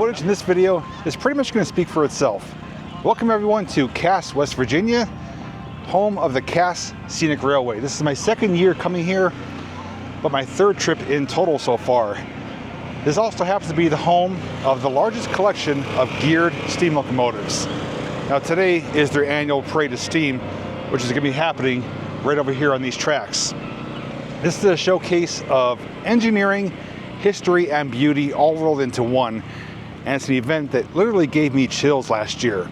footage in this video is pretty much going to speak for itself. Welcome everyone to Cass, West Virginia, home of the Cass Scenic Railway. This is my second year coming here, but my third trip in total so far. This also happens to be the home of the largest collection of geared steam locomotives. Now today is their annual Parade of Steam, which is going to be happening right over here on these tracks. This is a showcase of engineering, history, and beauty all rolled into one. And it's an event that literally gave me chills last year.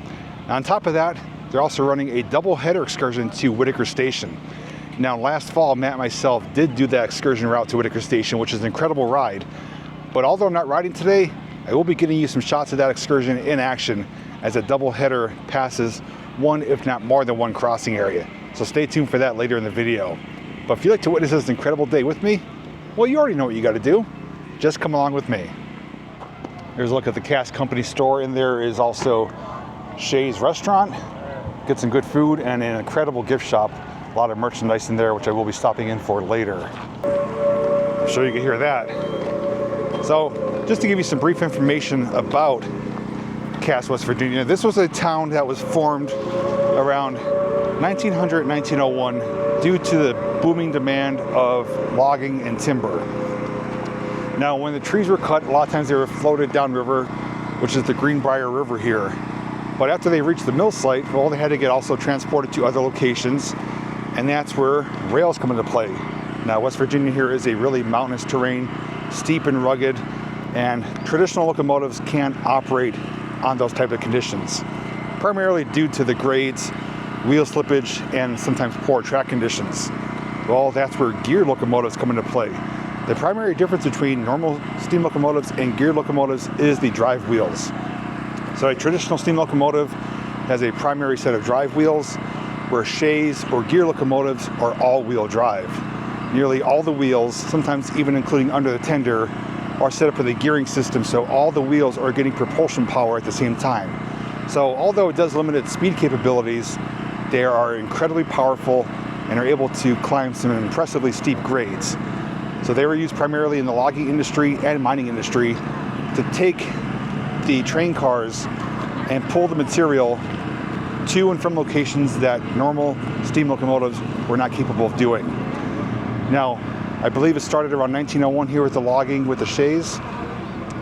Now, on top of that, they're also running a double header excursion to Whitaker Station. Now, last fall, Matt and myself did do that excursion route to Whitaker Station, which is an incredible ride. But although I'm not riding today, I will be getting you some shots of that excursion in action as a double header passes one, if not more than one crossing area. So stay tuned for that later in the video. But if you'd like to witness this incredible day with me, well, you already know what you got to do. Just come along with me. Here's a look at the Cass Company store, and there is also Shay's Restaurant. Get some good food and an incredible gift shop. A lot of merchandise in there, which I will be stopping in for later. I'm sure you can hear that. So, just to give you some brief information about Cass, West Virginia, this was a town that was formed around 1900, 1901 due to the booming demand of logging and timber. Now, when the trees were cut, a lot of times they were floated downriver, which is the Greenbrier River here. But after they reached the mill site, well, they had to get also transported to other locations, and that's where rails come into play. Now, West Virginia here is a really mountainous terrain, steep and rugged, and traditional locomotives can't operate on those type of conditions, primarily due to the grades, wheel slippage, and sometimes poor track conditions. Well, that's where geared locomotives come into play. The primary difference between normal steam locomotives and geared locomotives is the drive wheels. So a traditional steam locomotive has a primary set of drive wheels, where Shays or gear locomotives are all-wheel drive. Nearly all the wheels, sometimes even including under the tender, are set up with a gearing system, so all the wheels are getting propulsion power at the same time. So although it does limit its speed capabilities, they are incredibly powerful and are able to climb some impressively steep grades. So they were used primarily in the logging industry and mining industry to take the train cars and pull the material to and from locations that normal steam locomotives were not capable of doing. Now, I believe it started around 1901 here with the logging with the Shays,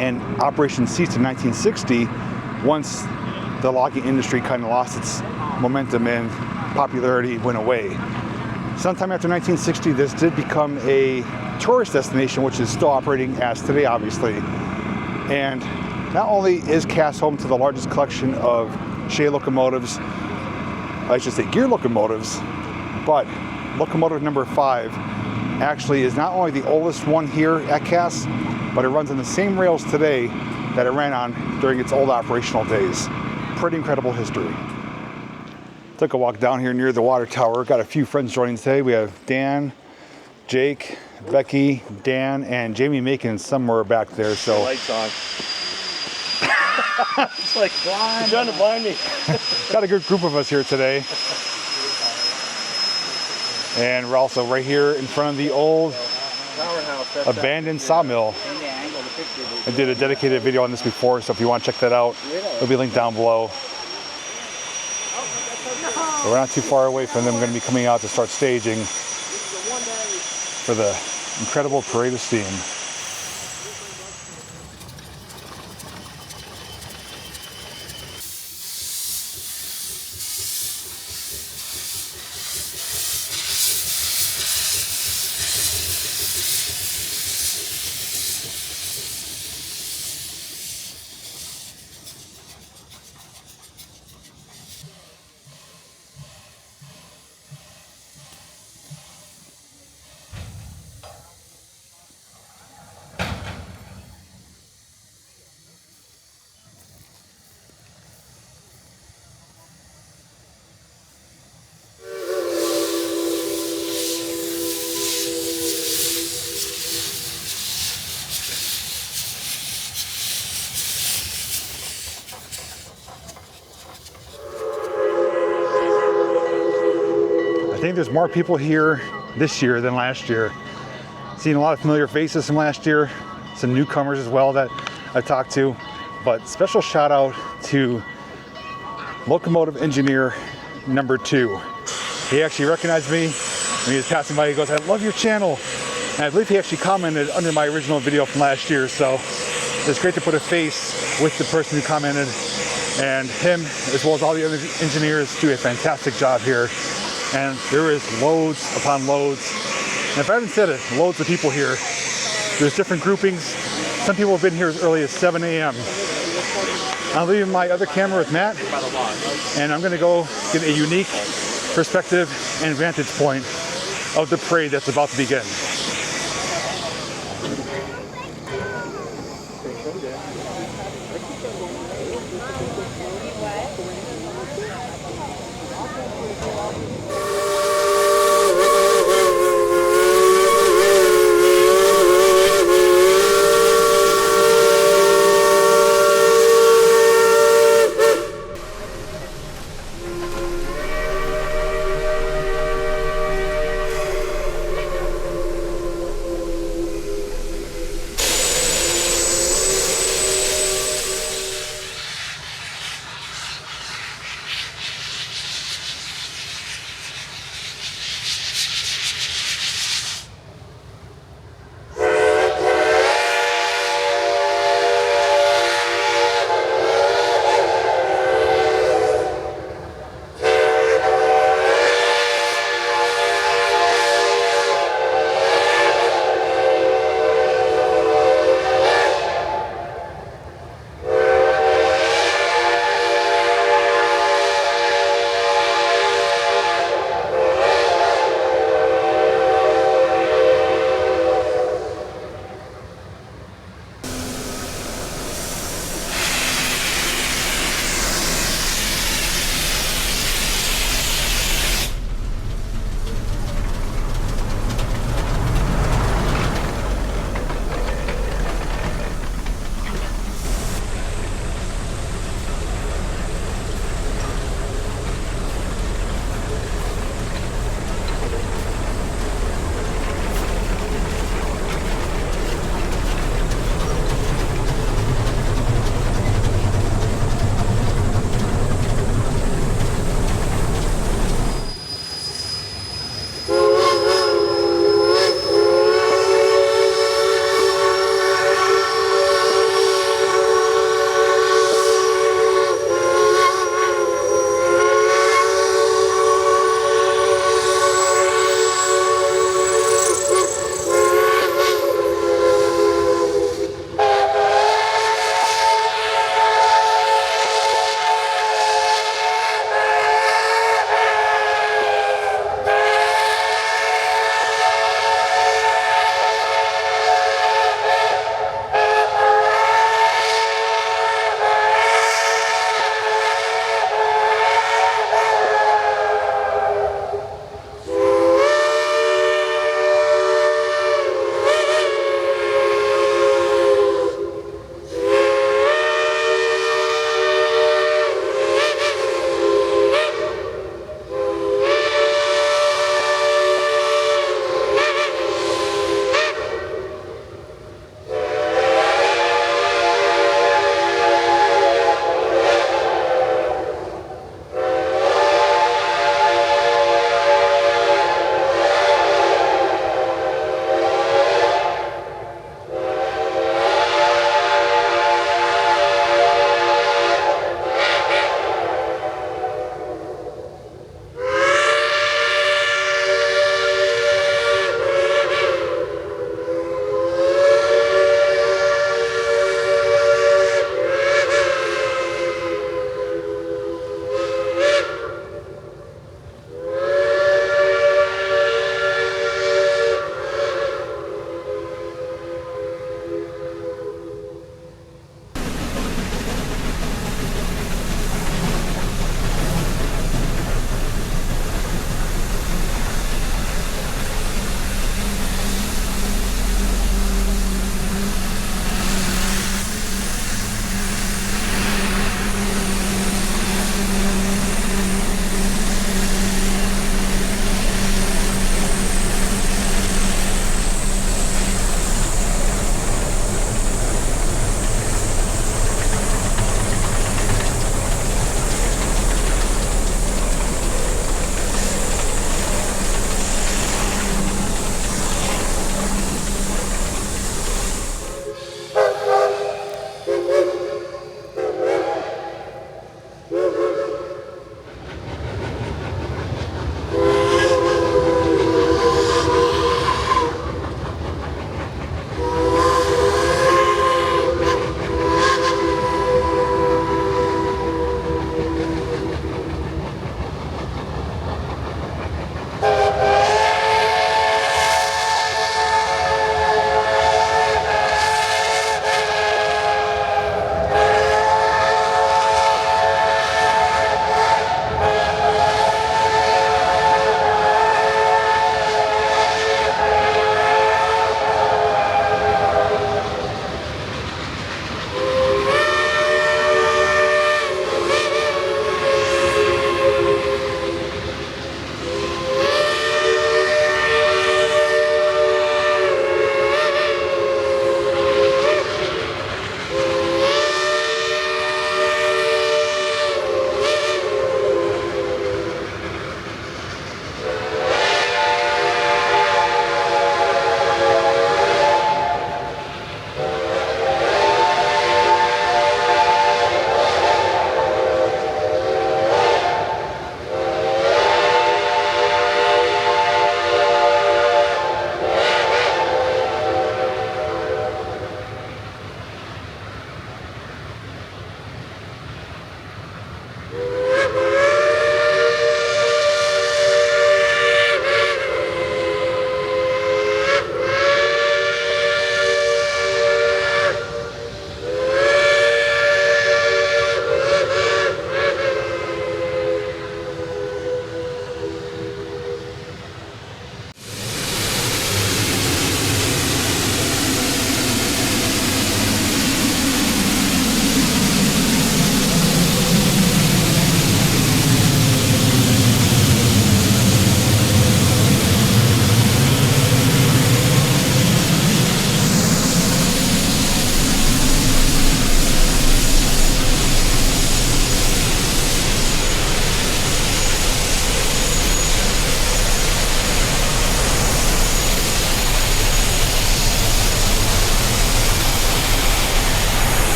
and operation ceased in 1960 once the logging industry kind of lost its momentum and popularity went away. Sometime after 1960, this did become a tourist destination, which is still operating as today, obviously. And not only is Cass home to the largest collection of Shay locomotives, I should say gear locomotives, but locomotive number 5 actually is not only the oldest one here at Cass, but it runs on the same rails today that it ran on during its old operational days. Pretty incredible history. Took a walk down here near the water tower. Got a few friends joining today. We have Dan, Jake, Becky, Dan, and Jamie Macon somewhere back there. So lights on. It's like blind. You're trying to blind me. Got a good group of us here today. And we're also right here in front of the old abandoned sawmill. I did a dedicated video on this before, so if you want to check that out, it'll be linked down below. But we're not too far away from them. We're going to be coming out to start staging for the incredible Parade of Steam. I think there's more people here this year than last year. Seen a lot of familiar faces from last year, some newcomers as well that I talked to. But special shout out to locomotive engineer number 2. He actually recognized me when he was passing by. He goes, "I love your channel." And I believe he actually commented under my original video from last year. So it's great to put a face with the person who commented. And him, as well as all the other engineers, do a fantastic job here. And there is loads upon loads. And if I haven't said it, loads of people here. There's different groupings. Some people have been here as early as 7 a.m. I'm leaving my other camera with Matt, and I'm gonna go get a unique perspective and vantage point of the parade that's about to begin.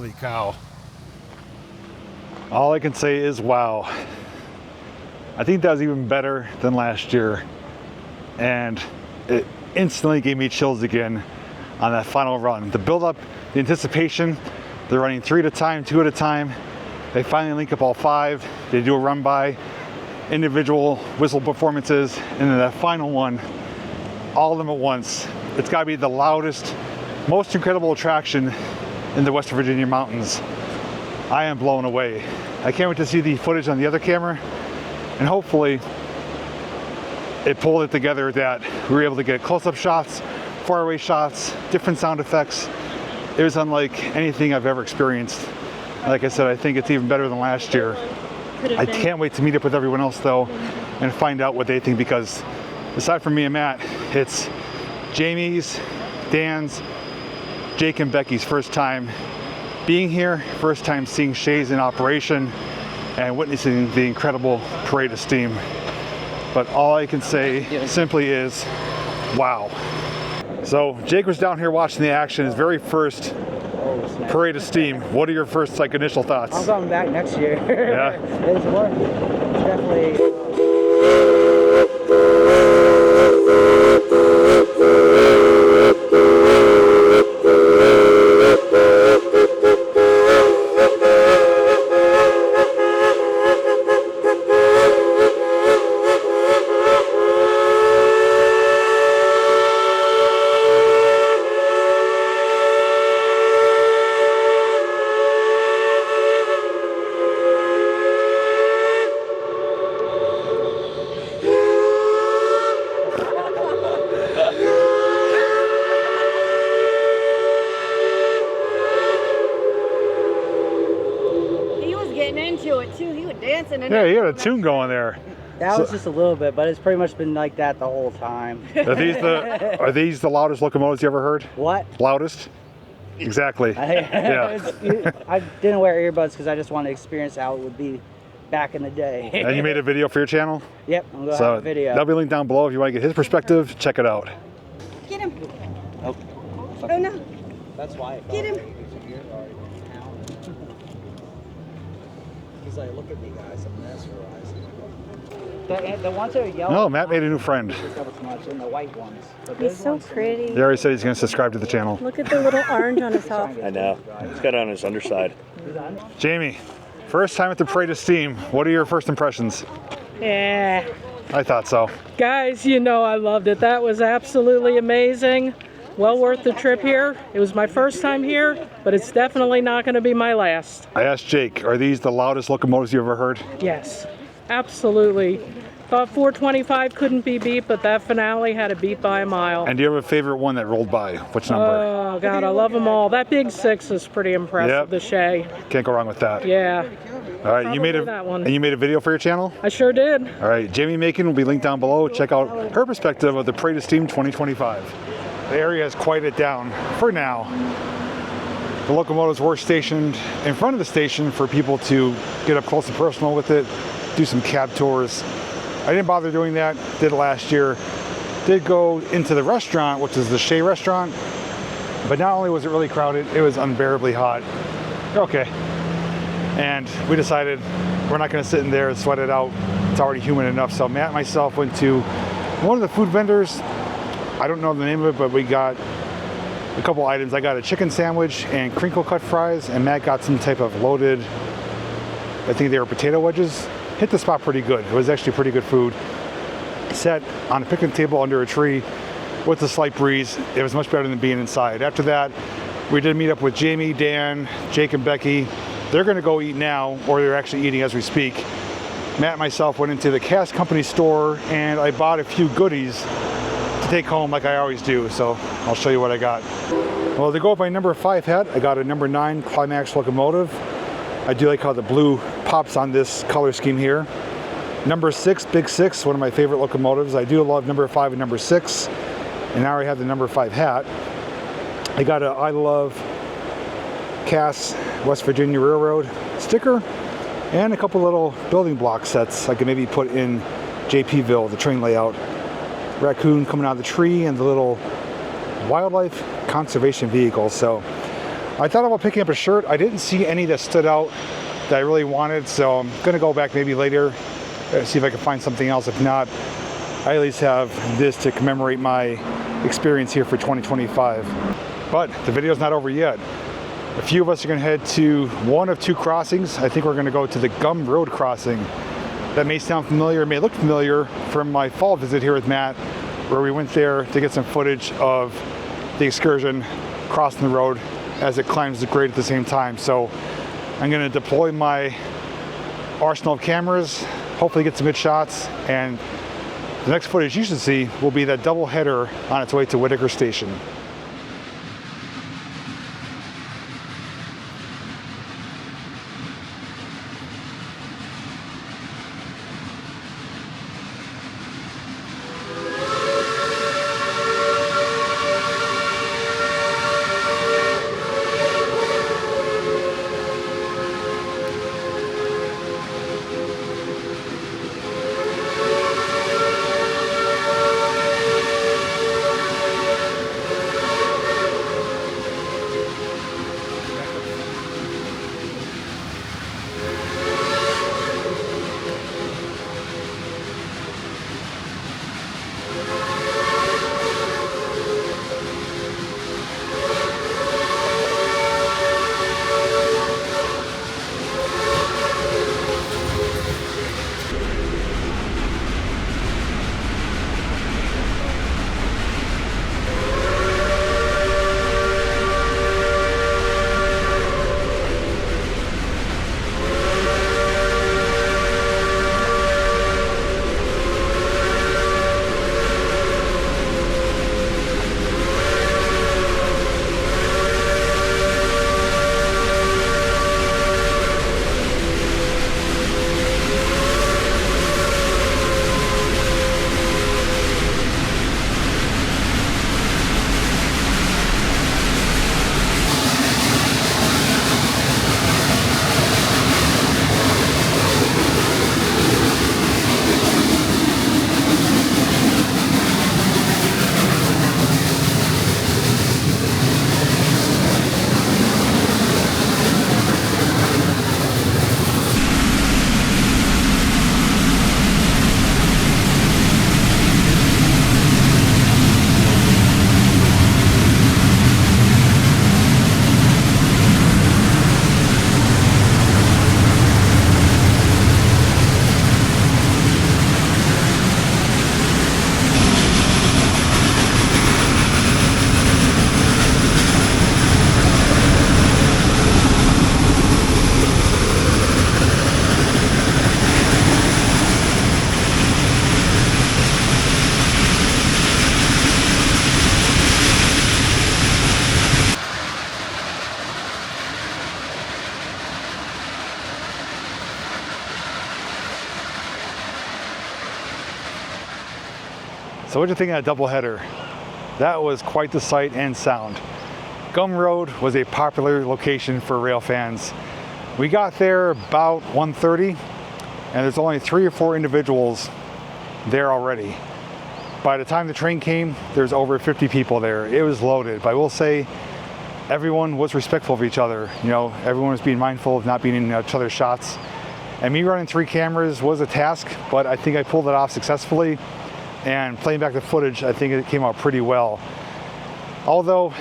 Holy cow. All I can say is wow. I think that was even better than last year. And it instantly gave me chills again on that final run. The build up, the anticipation, they're running 3 at a time, 2 at a time. They finally link up all 5. They do a run by, individual whistle performances, and then that final one, all of them at once. It's gotta be the loudest, most incredible attraction in the West Virginia mountains. I am blown away. I can't wait to see the footage on the other camera, and hopefully it pulled it together that we were able to get close-up shots, far-away shots, different sound effects. It was unlike anything I've ever experienced. Like I said, I think it's even better than last year. I can't wait to meet up with everyone else though and find out what they think, because aside from me and Matt, it's Jamie's, Dan's, Jake and Becky's first time being here, first time seeing Shays in operation and witnessing the incredible parade of steam. But all I can say simply is, wow. So Jake was down here watching the action, his very first parade of steam. What are your first initial thoughts? I'm coming back next year. Yeah. It's work. It's definitely. Yeah, you had a tune going there. That was just a little bit, but it's pretty much been like that the whole time. Are these the loudest locomotives you ever heard? What? Loudest? Exactly. Yeah. I didn't wear earbuds because I just wanted to experience how it would be back in the day. And you made a video for your channel? Yep, I'm going to have a video. That'll be linked down below if you want to get his perspective. Check it out. Get him. Oh, Oh no. that's why. Get him. He's like, look at me, guys. I'm mesmerized. The ones that are yellow. No, Matt made a new friend. And the white ones. He's so pretty. He already said he's going to subscribe to the channel. Look at the little orange on his top. I know. He's got it on his underside. Jamie, first time at the Parade of Steam. What are your first impressions? Yeah, I thought so. guys, you know I loved it. That was absolutely amazing. Well worth the trip here. It was my first time here, but it's definitely not going to be my last. I asked Jake, are these the loudest locomotives you ever heard? Yes, absolutely. Thought 425 couldn't be beat, but that finale had a beat by a mile. And do you have a favorite one that rolled by? Which number? Oh God, I love them all. That big 6 is pretty impressive. Yep. The Shay. Can't go wrong with that. Yeah. All right, you made Probably that one. and you made a video for your channel? I sure did. All right, Jamie Macon will be linked down below. Check out her perspective of the Parade of Steam 2025. The area has quieted down for now. The locomotives were stationed in front of the station for people to get up close and personal with it, do some cab tours. I didn't bother doing that, did it last year. Did go into the restaurant, which is the Shea restaurant, but not only was it really crowded, it was unbearably hot. Okay. And we decided we're not gonna sit in there and sweat it out. It's already humid enough. So Matt and myself went to one of the food vendors. I don't know the name of it, but we got a couple items. I got a chicken sandwich and crinkle cut fries, and Matt got some type of loaded, I think they were potato wedges. Hit the spot pretty good. It was actually pretty good food. Sat on a picnic table under a tree with a slight breeze. It was much better than being inside. After that, we did meet up with Jamie, Dan, Jake, and Becky. They're gonna go eat now, or they're actually eating as we speak. Matt and myself went into the Cass Company store, and I bought a few goodies to take home like I always do, so I'll show you what I got. Well, to go with my number 5 hat, I got a number 9 Climax locomotive. I do like how the blue pops on this color scheme here. Number 6, Big 6, one of my favorite locomotives. I do love number 5 and number 6, and now I have the number 5 hat. I got a I Love Cass West Virginia Railroad sticker, and a couple little building block sets I could maybe put in JPVille, the train layout. Raccoon coming out of the tree and the little wildlife conservation vehicle. So I thought about picking up a shirt. I didn't see any that stood out that I really wanted, so I'm gonna go back maybe later, see if I can find something else. If not, I at least have this to commemorate my experience here for 2025. But the video's not over yet. A few of us are gonna head to one of two crossings. I think we're gonna go to the Gum Road crossing. That may sound familiar, may look familiar from my fall visit here with Matt, where we went there to get some footage of the excursion crossing the road as it climbs the grade at the same time. So I'm gonna deploy my arsenal of cameras, hopefully get some good shots, and the next footage you should see will be that double header on its way to Whitaker Station. So what'd you think of that doubleheader? That was quite the sight and sound. Gum Road was a popular location for rail fans. We got there about 1:30, and there's only 3 or 4 individuals there already. By the time the train came, there's over 50 people there. It was loaded, but I will say everyone was respectful of each other. You know, everyone was being mindful of not being in each other's shots. And me running 3 cameras was a task, but I think I pulled it off successfully. And playing back the footage, I think it came out pretty well. Although,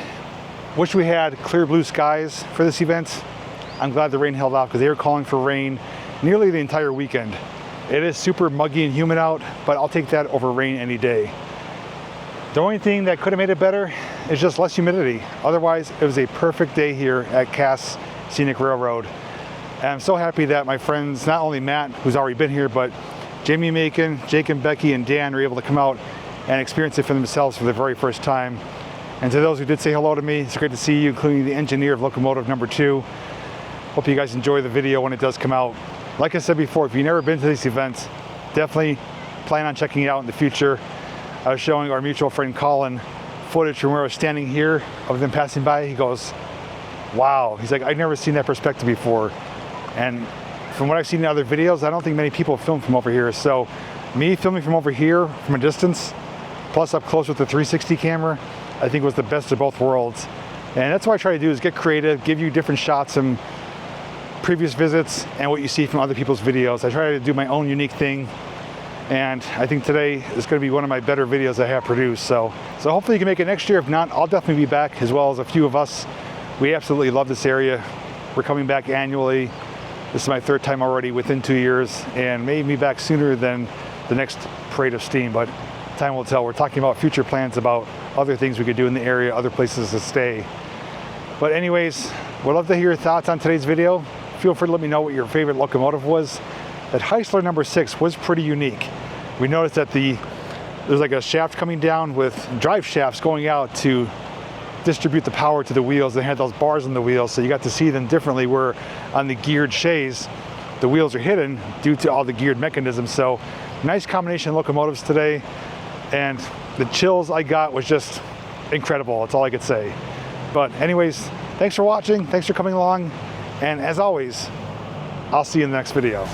wish we had clear blue skies for this event. I'm glad the rain held off because they were calling for rain nearly the entire weekend. It is super muggy and humid out, but I'll take that over rain any day. The only thing that could have made it better is just less humidity. Otherwise, it was a perfect day here at Cass Scenic Railroad. And I'm so happy that my friends, not only Matt, who's already been here, but Jamie Macon, Jake and Becky and Dan were able to come out and experience it for themselves for the very first time. And to those who did say hello to me, it's great to see you, including the engineer of Locomotive number 2. Hope you guys enjoy the video when it does come out. Like I said before, if you've never been to these events, definitely plan on checking it out in the future. I was showing our mutual friend Colin footage from where I was standing here of them passing by. He goes, wow. He's like, I've never seen that perspective before. And from what I've seen in other videos, I don't think many people film from over here. So me filming from over here from a distance, plus up close with the 360 camera, I think was the best of both worlds. And that's what I try to do, is get creative, give you different shots from previous visits and what you see from other people's videos. I try to do my own unique thing, and I think today is going to be one of my better videos I have produced. So hopefully you can make it next year. If not, I'll definitely be back, as well as a few of us. We absolutely love this area. We're coming back annually. This is my third time already within 2 years, and maybe be back sooner than the next Parade of Steam, but time will tell. We're talking about future plans about other things we could do in the area, other places to stay. But anyways, would love to hear your thoughts on today's video. Feel free to let me know what your favorite locomotive was. That Heisler number 6 was pretty unique. We noticed that there's like a shaft coming down with drive shafts going out to distribute the power to the wheels. They had those bars on the wheels, so you got to see them differently, where on the geared shays, the wheels are hidden due to all the geared mechanisms. So nice combination of locomotives today, and the chills I got was just incredible. That's all I could say. But anyways, thanks for watching, thanks for coming along, and as always, I'll see you in the next video.